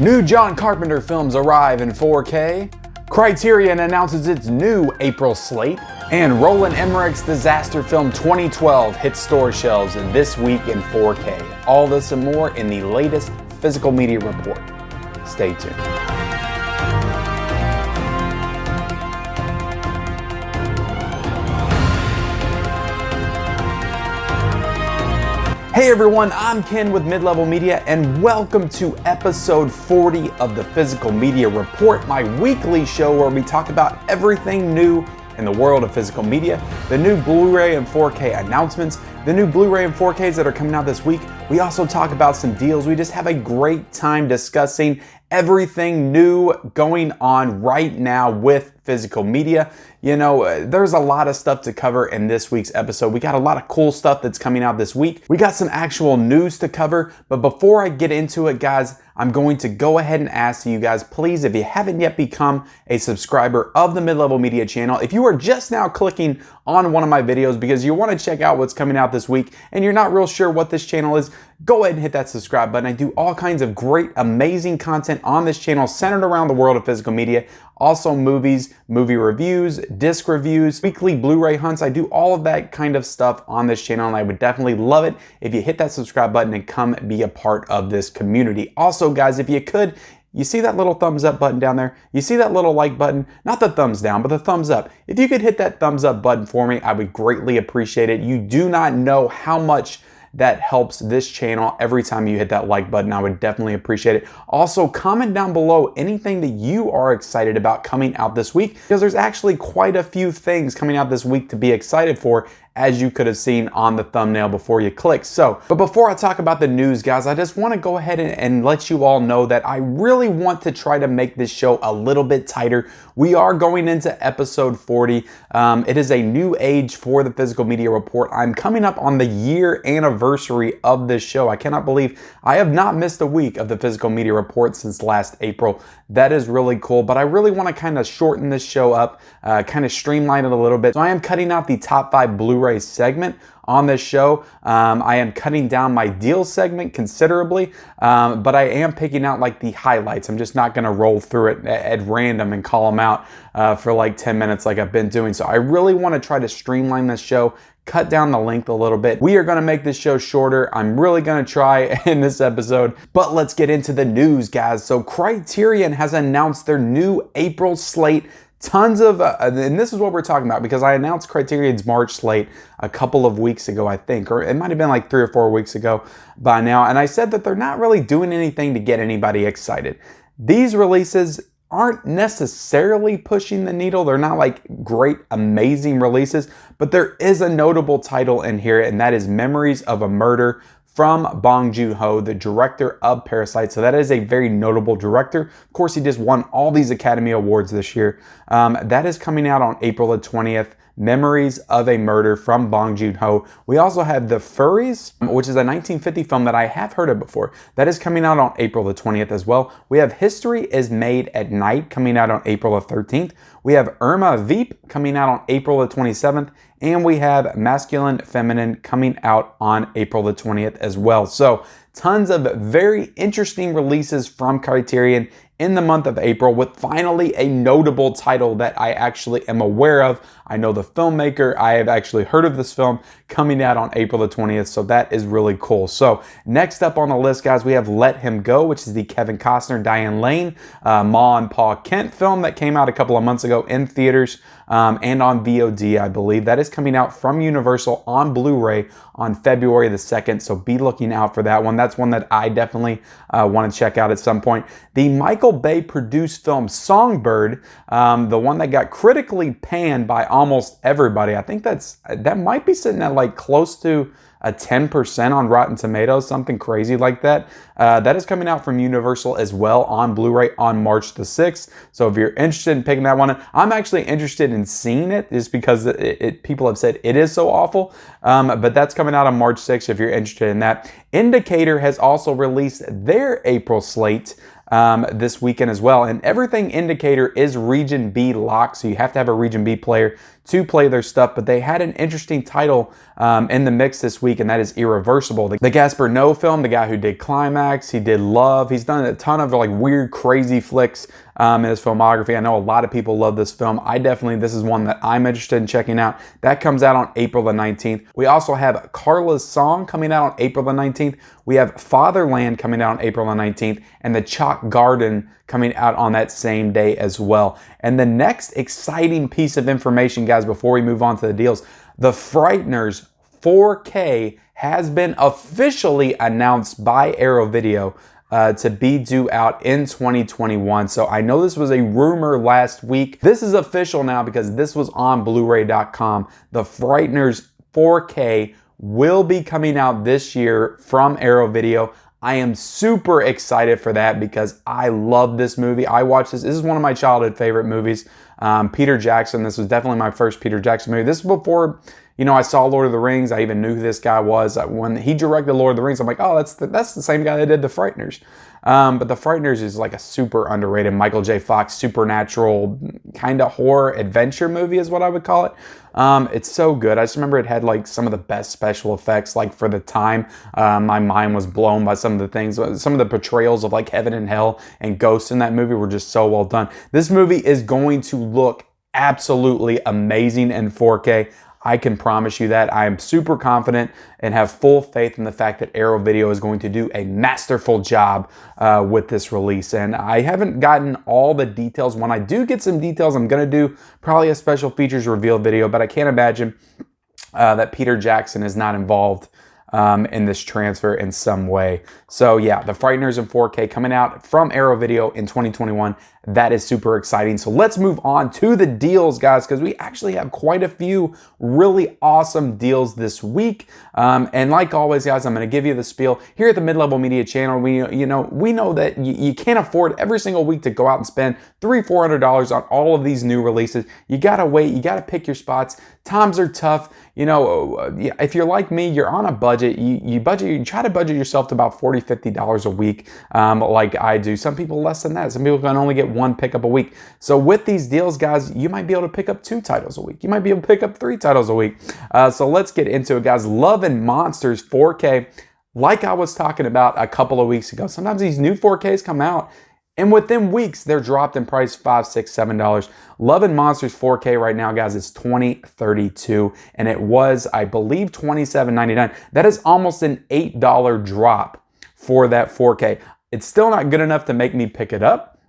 New John Carpenter films arrive in 4K. Criterion announces its new April slate. And Roland Emmerich's disaster film 2012 hits store shelves this week in 4K. All this and more in the latest Physical Media Report. Stay tuned. Hey everyone, I'm Ken with Mid-Level Media and welcome to episode 40 of the Physical Media Report, my weekly show where we talk about everything new in the world of physical media, the new Blu-ray and 4K announcements, the new Blu-ray and 4Ks that are coming out this week. We also talk about some deals. We just have a great time discussing everything new going on right now with physical media. You know, there's a lot of stuff to cover in this week's episode. We got a lot of cool stuff that's coming out this week. We got some actual news to cover, but before I get into it, guys, I'm going to go ahead and ask you guys, please, if you haven't yet become a subscriber of the Mid-Level Media channel, if you are just now clicking on one of my videos because you want to check out what's coming out this week and you're not real sure what this channel is, go ahead and hit that subscribe button. I do all kinds of great, amazing content on this channel centered around the world of physical media. Also movies, movie reviews, disc reviews, weekly Blu-ray hunts. I do all of that kind of stuff on this channel and I would definitely love it if you hit that subscribe button and come be a part of this community. Also, guys, if you could, you see that little thumbs up button down there? You see that little like button? Not the thumbs down, but the thumbs up. If you could hit that thumbs up button for me, I would greatly appreciate it. You do not know how much that helps this channel every time you hit that like button. I would definitely appreciate it. Also, comment down below anything that you are excited about coming out this week, because there's actually quite a few things coming out this week to be excited for, as you could have seen on the thumbnail before you click. But before I talk about the news, guys, I just want to go ahead and let you all know that I really want to try to make this show a little bit tighter. We are going into episode 40. It is a new age for the Physical Media Report. I'm coming up on the year anniversary of this show. I cannot believe I have not missed a week of the Physical Media Report since last April. That is really cool, but I really want to kind of shorten this show up, kind of streamline it a little bit. So I am cutting out the top 5 Blu-ray segment on this show. I am cutting down my deal segment considerably, but I am picking out like the highlights. I'm just not going to roll through it at random and call them out for like 10 minutes like I've been doing. So I really want to try to streamline this show, cut down the length a little bit. We are going to make this show shorter. I'm really going to try in this episode, but let's get into the news, guys. So Criterion has announced their new April slate. Tons of, and this is what we're talking about because I announced Criterion's March slate a couple of weeks ago, I think, or it might have been like 3 or 4 weeks ago by now. And I said that they're not really doing anything to get anybody excited. These releases aren't necessarily pushing the needle. They're not like great, amazing releases, but there is a notable title in here, and that is Memories of a Murder from Bong Joon-ho, the director of Parasite. So that is a very notable director. Of course, he just won all these Academy Awards this year. That is coming out on April the 20th. Memories of a Murder from Bong Joon-ho. We also have The Furries, which is a 1950 film that I have heard of before. That is coming out on April the 20th as well. We have History is Made at Night coming out on April the 13th. We have Irma Veep coming out on April the 27th. And we have Masculine Feminine coming out on April the 20th as well. So tons of very interesting releases from Criterion in the month of April, with finally a notable title that I actually am aware of. I know the filmmaker. I have actually heard of this film coming out on April the 20th, so that is really cool. So next up on the list, guys, we have Let Him Go, which is the Kevin Costner, Diane Lane, Ma and Pa Kent film that came out a couple of months ago in theaters and on VOD, I believe. That is coming out from Universal on Blu-ray on February the 2nd, so be looking out for that one. That's one that I definitely want to check out at some point. The Michael Bay produced film Songbird, the one that got critically panned by almost everybody. I think that might be sitting at like close to a 10% on Rotten Tomatoes, something crazy like that. That is coming out from Universal as well on Blu-ray on March the 6th. So if you're interested in picking that one up, I'm actually interested in seeing it just because people have said it is so awful. But that's coming out on March 6th if you're interested in that. Indicator has also released their April slate. this weekend as well. And everything indicator is Region B locked, so you have to have a Region B player to play their stuff. But they had an interesting title in the mix this week, and that is Irreversible. The Gaspar Noé film, the guy who did Climax, he did Love. He's done a ton of like weird, crazy flicks in his filmography. I know a lot of people love this film. This is one that I'm interested in checking out. That comes out on April the 19th. We also have Carla's Song coming out on April the 19th. We have Fatherland coming out on April the 19th, and The Chalk Garden coming out on that same day as well. And the next exciting piece of information, guys, before we move on to the deals, The Frighteners 4K has been officially announced by Arrow Video to be due out in 2021. So I know this was a rumor last week. This is official now because this was on Bluray.com. The Frighteners 4K will be coming out this year from Arrow Video. I am super excited for that because I love this movie. I watched this. This is one of my childhood favorite movies. Peter Jackson. This was definitely my first Peter Jackson movie. This is before, you know, I saw Lord of the Rings. I even knew who this guy was. When he directed Lord of the Rings, I'm like, oh, that's the same guy that did The Frighteners. But The Frighteners is like a super underrated Michael J. Fox supernatural kind of horror adventure movie is what I would call it. It's so good. I just remember it had like some of the best special effects like for the time. My mind was blown by some of the things. Some of the portrayals of like heaven and hell and ghosts in that movie were just so well done. This movie is going to look absolutely amazing in 4K. I can promise you that. I am super confident and have full faith in the fact that Arrow Video is going to do a masterful job with this release. And I haven't gotten all the details. When I do get some details, I'm going to do probably a special features reveal video, but I can't imagine that Peter Jackson is not involved in this transfer in some way. So yeah, The Frighteners in 4K coming out from Arrow Video in 2021. That is super exciting. So let's move on to the deals, guys, because we actually have quite a few really awesome deals this week. And like always, guys, I'm going to give you the spiel. Here at the Mid-Level Media channel, we know that you can't afford every single week to go out and spend $300-400 on all of these new releases. You got to wait. You got to pick your spots. Times are tough. You know, if you're like me, you're on a budget. You try to budget yourself to about $40-50 a week, like I do. Some people less than that. Some people can only get one pickup a week. So with these deals, guys, you might be able to pick up 2 titles a week. You might be able to pick up 3 titles a week. So let's get into it, guys. Love and Monsters 4K, like I was talking about a couple of weeks ago. Sometimes these new 4Ks come out, and within weeks, they're dropped in price $5, $6, $7. Love and Monsters 4K right now, guys, is $20.32, and it was, I believe, $27.99. That is almost an $8 drop for that 4K. It's still not good enough to make me pick it up,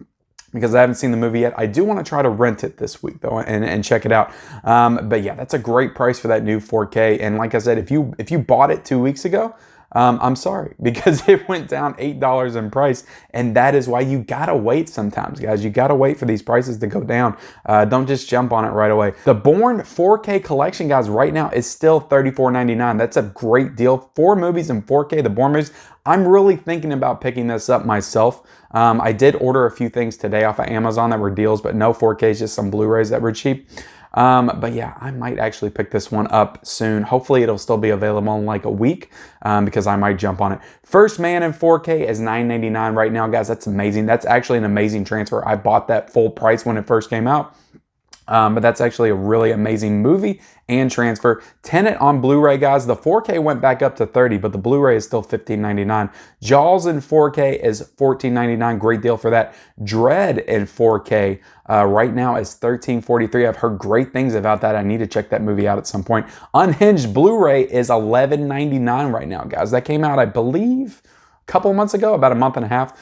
because I haven't seen the movie yet. I do want to try to rent it this week, though, and check it out. But yeah, that's a great price for that new 4K. And like I said, if you bought it 2 weeks ago, I'm sorry, because it went down $8 in price, and that is why you gotta wait sometimes, guys. You gotta wait for these prices to go down. Don't just jump on it right away. The Bourne 4K collection, guys, right now is still $34.99. That's a great deal. 4 movies in 4K, the Bourne movies. I'm really thinking about picking this up myself. I did order a few things today off of Amazon that were deals, but no 4Ks, just some Blu-rays that were cheap. But yeah, I might actually pick this one up soon. Hopefully it'll still be available in like a week, because I might jump on it. First Man in 4K is $9.99 right now, guys. That's amazing. That's actually an amazing transfer. I bought that full price when it first came out. But that's actually a really amazing movie and transfer. Tenet on Blu-ray, guys. The 4K went back up to $30, but the Blu-ray is still $15.99. Jaws in 4K is $14.99. Great deal for that. Dread in 4K right now is $13.43. I've heard great things about that. I need to check that movie out at some point. Unhinged Blu-ray is $11.99 right now, guys. That came out, I believe, couple of months ago, about a month and a half,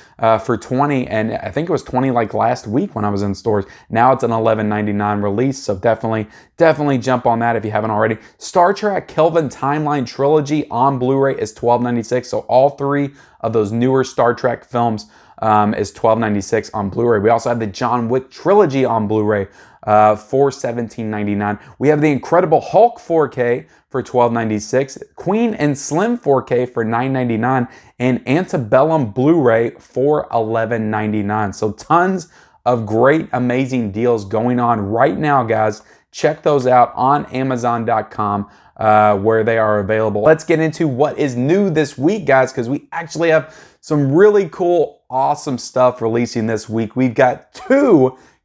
for $20, and I think it was $20 like last week when I was in stores. Now it's an $11.99 release, so definitely jump on that if you haven't already. Star Trek Kelvin Timeline Trilogy on Blu-ray is $12.96, so all 3 of those newer Star Trek films is $12.96 on Blu-ray. We also have the John Wick Trilogy on Blu-ray for $17.99. We have the Incredible Hulk 4K for $12.96, Queen and Slim 4K for $9.99, and Antebellum Blu-ray for $11.99. So tons of great, amazing deals going on right now, guys. Check those out on Amazon.com where they are available. Let's get into what is new this week, guys, because we actually have some really cool awesome stuff releasing this week. We've got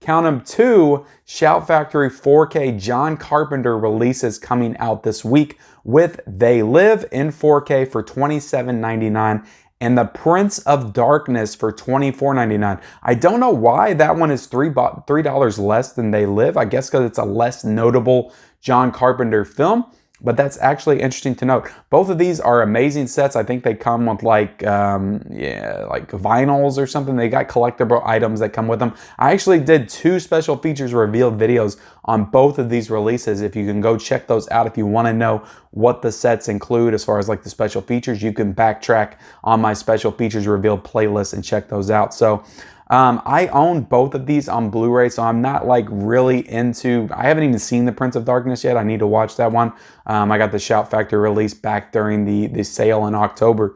count them, two Shout Factory 4K John Carpenter releases coming out this week with They Live in 4K for $27.99 and The Prince of Darkness for $24.99. I don't know why that one is $3 less than They Live. I guess because it's a less notable John Carpenter film. But that's actually interesting to note. Both of these are amazing sets. I think they come with like vinyls or something. They got collectible items that come with them. I actually did 2 special features revealed videos on both of these releases. If you can go check those out, if you want to know what the sets include as far as like the special features, you can backtrack on my special features revealed playlist and check those out. So I own both of these on Blu-ray, so I'm not like really into, I haven't even seen The Prince of Darkness yet. I need to watch that one. I got the Shout Factory release back during the sale in October,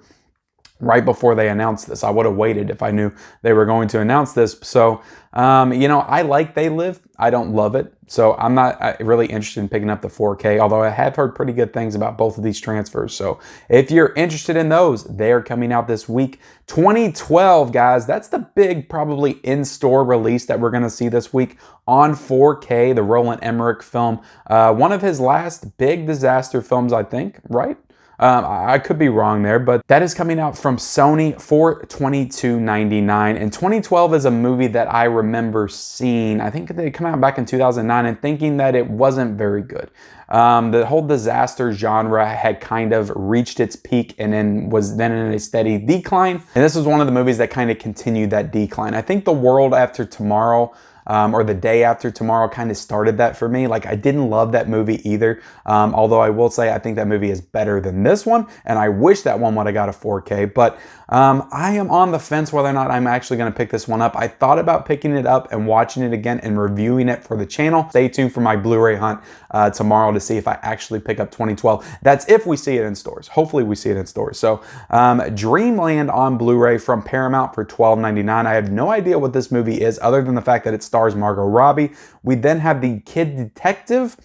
right before they announced this. I would have waited if I knew they were going to announce this. So, I like They Live. I don't love it. So I'm not really interested in picking up the 4K, although I have heard pretty good things about both of these transfers. So if you're interested in those, they're coming out this week. 2012, guys, that's the big probably in-store release that we're going to see this week on 4K, the Roland Emmerich film. One of his last big disaster films, I think, right? I could be wrong there, but that is coming out from Sony for $22.99. And 2012 is a movie that I remember seeing. I think they come out back in 2009 and thinking that it wasn't very good. The whole disaster genre had kind of reached its peak and then was then in a steady decline. And this was one of the movies that kind of continued that decline. I think The World After Tomorrow or The Day After Tomorrow kind of started that for me. Like, I didn't love that movie either. Although I will say I think that movie is better than this one, and I wish that one would have got a 4K. But I am on the fence whether or not I'm actually going to pick this one up. I thought about picking it up and watching it again and reviewing it for the channel. Stay tuned for my Blu-ray hunt tomorrow to see if I actually pick up 2012. That's if we see it in stores. Hopefully we see it in stores. So Dreamland on Blu-ray from Paramount for $12.99. I have no idea what this movie is other than the fact that it stars Margot Robbie. We then have The Kid Detective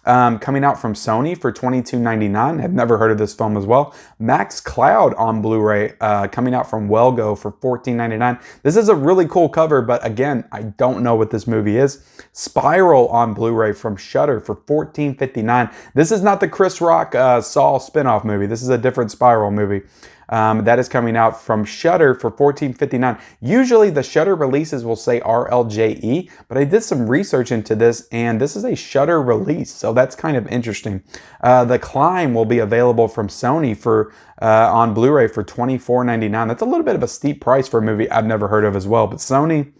coming out from Sony for $22.99. I've never heard of this film as well. Max Cloud on Blu-ray coming out from Wellgo for $14.99. This is a really cool cover, but again, I don't know what this movie is. Spiral on Blu-ray from Shudder for $14.59. This is not the Chris Rock Saw spinoff movie. This is a different Spiral movie. That is coming out from Shudder for $14.59. Usually the Shudder releases will say RLJE, but I did some research into this and this is a Shudder release, so that's kind of interesting. The Climb will be available from Sony for on Blu-ray for $24.99. That's a little bit of a steep price for a movie I've never heard of as well, but Sony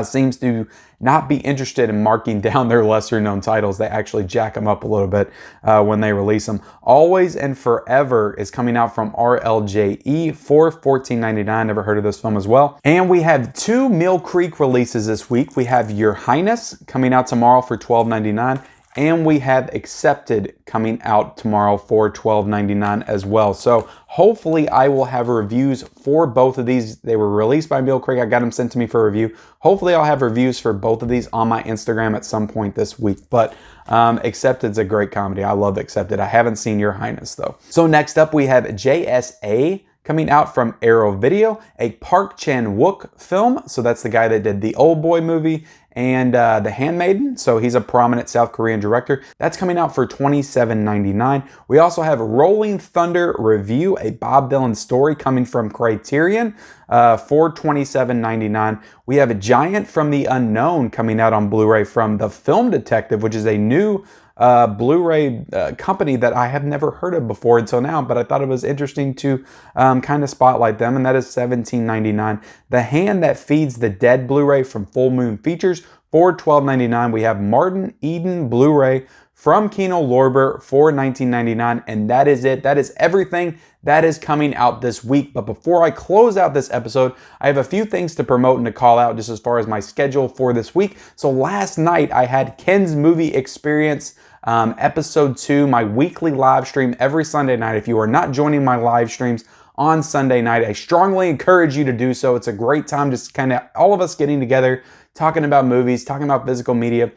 seems to not be interested in marking down their lesser known titles. They actually jack them up a little bit when they release them. Always and Forever is coming out from RLJE for $14.99. Never heard of this film as well. And we have 2 Mill Creek releases this week. We have Your Highness coming out tomorrow for $12.99. And we have Accepted coming out tomorrow for $12.99 as well. So hopefully I will have reviews for both of these. They were released by Mill Creek. I got them sent to me for review. Hopefully I'll have reviews for both of these on my Instagram at some point this week. But Accepted's a great comedy. I love Accepted. I haven't seen Your Highness though. So next up we have JSA coming out from Arrow Video, a Park Chan-wook film. So that's the guy that did the Old Boy movie and The Handmaiden. So he's a prominent South Korean director. That's coming out for $27.99. We also have Rolling Thunder Review, a Bob Dylan story coming from Criterion for $27.99. We have a Giant from the Unknown coming out on Blu-ray from The Film Detective, which is a new Blu-ray company that I have never heard of before until now, but I thought it was interesting to kind of spotlight them, and that is $17.99. The Hand That Feeds the Dead Blu-ray from Full Moon Features for $12.99. We have Martin Eden Blu-ray from Kino Lorber for $19.99, and that is it. That is everything that is coming out this week. But before I close out this episode, I have a few things to promote and to call out just as far as my schedule for this week. So last night I had Ken's Movie Experience episode 2, my weekly live stream every Sunday night. If you are not joining my live streams on Sunday night. I strongly encourage you to do so. It's a great time, just kind of all of us getting together, talking about movies, talking about physical media,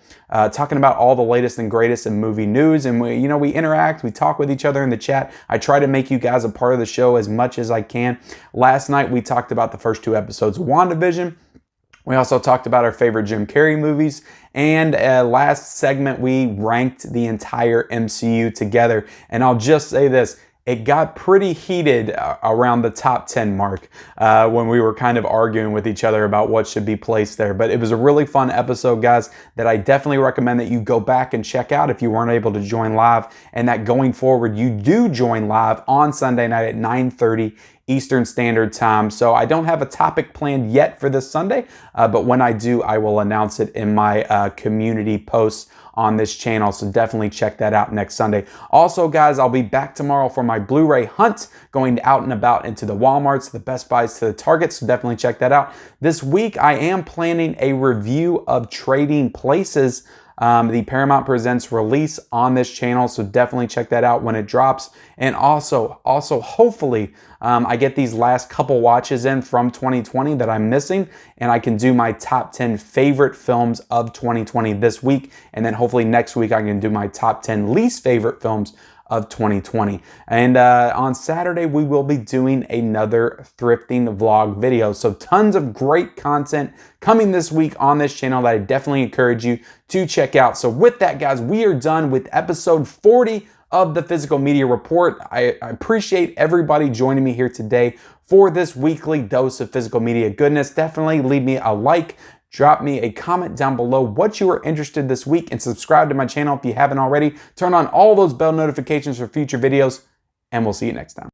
talking about all the latest and greatest in movie news. And we interact, we talk with each other in the chat. I try to make you guys a part of the show as much as I can. Last night, we talked about the first 2 episodes of WandaVision. We also talked about our favorite Jim Carrey movies. And last segment, we ranked the entire MCU together. And I'll just say this. It got pretty heated around the top 10 mark when we were kind of arguing with each other about what should be placed there. But it was a really fun episode, guys, that I definitely recommend that you go back and check out if you weren't able to join live, and that going forward, you do join live on Sunday night at 9:30 Eastern Standard Time. So I don't have a topic planned yet for this Sunday, but when I do, I will announce it in my community posts on this channel. So definitely check that out next Sunday. Also, guys, I'll be back tomorrow for my Blu-ray hunt, going out and about into the Walmarts, the Best Buys, to the Targets. So definitely check that out. This week, I am planning a review of Trading Places, the Paramount Presents release on this channel. So definitely check that out when it drops. And also hopefully I get these last couple watches in from 2020 that I'm missing, and I can do my top 10 favorite films of 2020 this week. And then hopefully next week I can do my top 10 least favorite films of 2020. And on Saturday, we will be doing another thrifting vlog video. So tons of great content coming this week on this channel that I definitely encourage you to check out. So with that, guys, we are done with episode 40 of the Physical Media Report. I appreciate everybody joining me here today for this weekly dose of physical media goodness. Definitely leave me a like, drop me a comment down below what you are interested this week, and subscribe to my channel if you haven't already. Turn on all those bell notifications for future videos, and we'll see you next time.